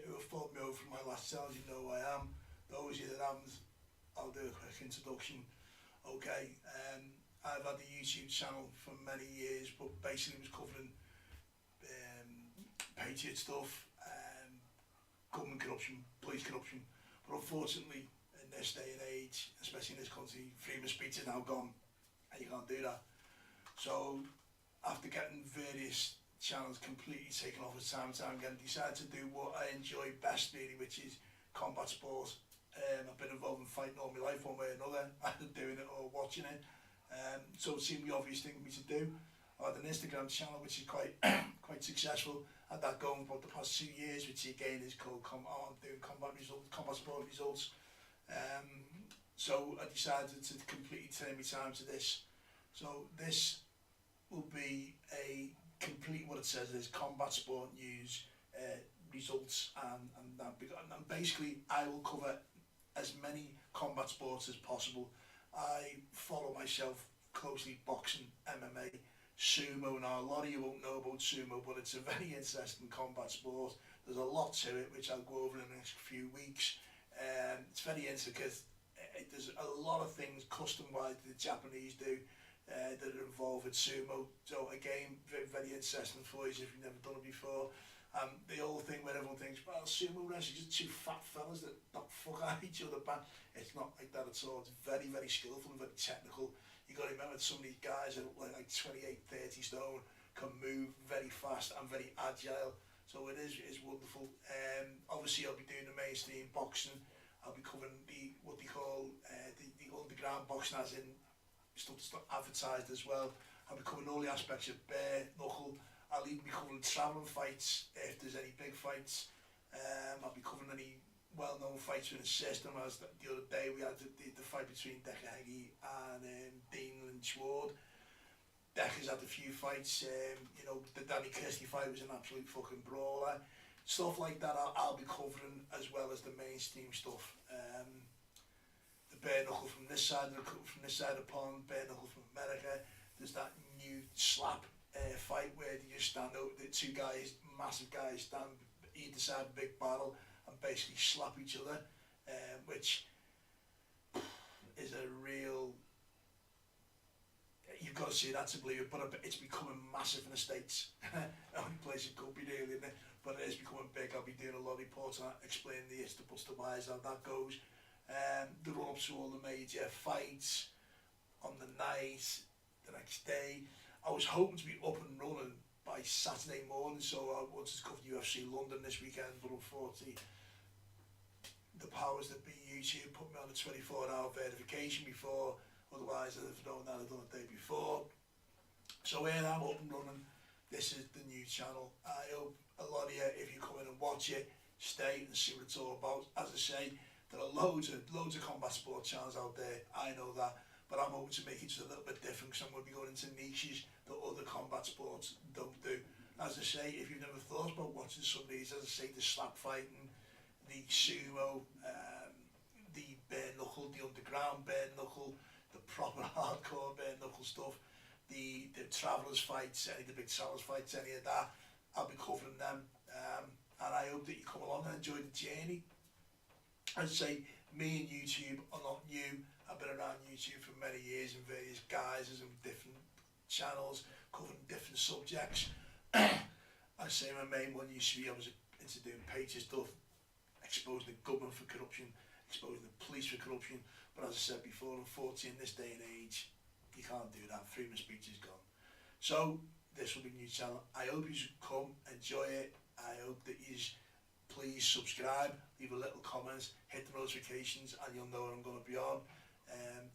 who have followed me over from my last challenge, you know who I am. Those of you that haven't, I'll do a quick introduction. Okay, I've had a YouTube channel for many years, but basically was covering patriot stuff, government corruption, police corruption. But unfortunately, in this day and age, especially in this country, freedom of speech is now gone, and you can't do that. So, after getting various channels completely taken off as time and time again, decided to do what I enjoy best really, which is combat sport. I've been involved in fighting all my life one way or another, either doing it or watching it. So it seemed the obvious thing for me to do. I had an Instagram channel which is quite quite successful. I had that going for the past 2 years, which again is called I'm doing combat sport results. So I decided to completely turn my time to this. So this will be a complete, what it says is combat sport news, results, and basically I will cover as many combat sports as possible. I follow myself closely boxing, MMA, sumo. Now a lot of you won't know about sumo, but it's a very interesting combat sport. There's a lot to it which I'll go over in the next few weeks. It's very intricate. There's a lot of things custom wise the Japanese do that are involved with sumo. So again, very, very interesting for you if you've never done it before. The old thing where everyone thinks, well, sumo wrestlers are just two fat fellas that knock fuck at each other back. It's not like that at all. It's very, very skillful and very technical. You got to remember some of these guys are like 28, 30 stone, can move very fast and very agile. So it is wonderful. Obviously, I'll be doing the mainstream boxing. I'll be covering what they call the underground boxing, as in stuff that's not advertised as well. I'll be covering all the aspects of bare knuckle. I'll even be covering travelling fights if there's any big fights. I'll be covering any well-known fights in the system, as the other day we had the fight between Decker Heggie and Dean Lynch-Ward. Decker's had a few fights, you know, the Danny Christie fight was an absolute fucking brawler. Stuff like that I'll be covering, as well as the mainstream stuff. The bare knuckle from this side of the pond, bare knuckle from America. There's that new slap fight where you just stand out, the two guys, massive guys, stand either side of a big barrel and basically slap each other, which is a real, you've got to see that to believe it, but it's becoming massive in the States. Only place it could be really, isn't it? But it is becoming big. I'll be doing a lot of reports on that, explaining the history, the whys, how that goes. The run up to all the major fights on the night, the next day. I was hoping to be up and running by Saturday morning, so I wanted to cover UFC London this weekend, but unfortunately the powers that be YouTube put me on a 24-hour verification before, otherwise I'd have known that I'd done it the day before. So here I'm up and running. This is the new channel. I hope a lot of you, if you come in and watch it, stay and see what it's all about. As I say, there are loads of combat sport channels out there, I know that, but I'm hoping to make it just a little bit different, because I'm going to be going into niches that other combat sports don't do. As I say, if you've never thought about watching some of these, as I say, the slap fighting, the sumo, the bare knuckle, the underground bare knuckle, the proper hardcore bare knuckle stuff, the travellers fights, any of the big travellers fights, any of that, I'll be covering them. And I hope that you come along and enjoy the journey. As I say, me and YouTube are not new. I've been around YouTube for many years in various guises and different channels, covering different subjects. I say my main one used to be, I was into doing patriot stuff, exposing the government for corruption, exposing the police for corruption. But as I said before, unfortunately in this day and age, you can't do that. Freedom of speech is gone. So this will be a new channel. I hope you should come, enjoy it. I hope that you please subscribe, leave a little comment, hit the notifications, and you'll know when I'm going to be on.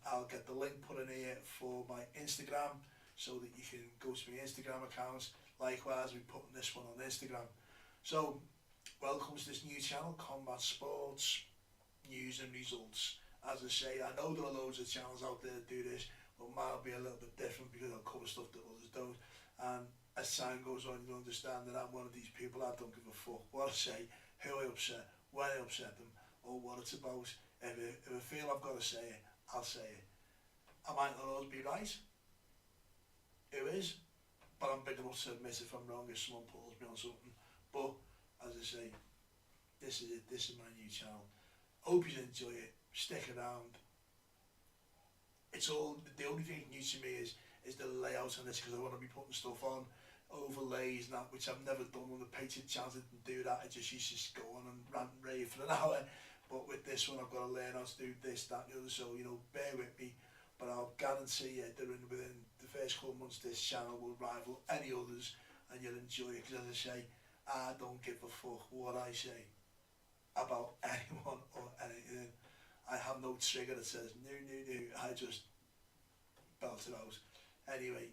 I'll get the link put in here for my Instagram, so that you can go to my Instagram accounts. Likewise, we're putting this one on Instagram. So, welcome to this new channel, Combat Sports News and Results. As I say, I know there are loads of channels out there that do this, but mine will be a little bit different, because I'll cover stuff that others don't. And as time goes on, you'll understand that I'm one of these people that don't give a fuck what I say, who I upset, when I upset them, or what it's about. If I feel I've got to say it, I'll say it. I might not always be right, who is, but I'm big enough to admit if I'm wrong if someone pulls me on something. But as I say, this is it, this is my new channel. Hope you enjoy it, stick around. It's all, the only thing new to me is the layout on this, because I want to be putting stuff on, overlays and that, which I've never done on the Patriot channel. I didn't do that, I just used to go on and rant and rave for an hour. But with this one I've got to learn how to do this, that and the other, so you know, bear with me. But I'll guarantee you that within the first couple of months this channel will rival any others, and you'll enjoy it, because as I say, I don't give a fuck what I say about anyone or anything. I have no trigger that says no, no, no. I just belt it out. Anyway,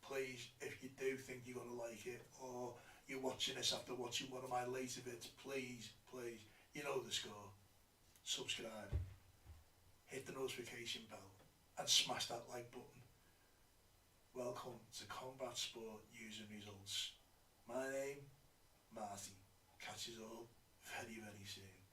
please, if you do think you're going to like it, or you're watching this after watching one of my later vids, please, please, you know the score. Subscribe, hit the notification bell, and smash that like button. Welcome to Combat Sport News and Results. My name, Marty. Catch you all very, very soon.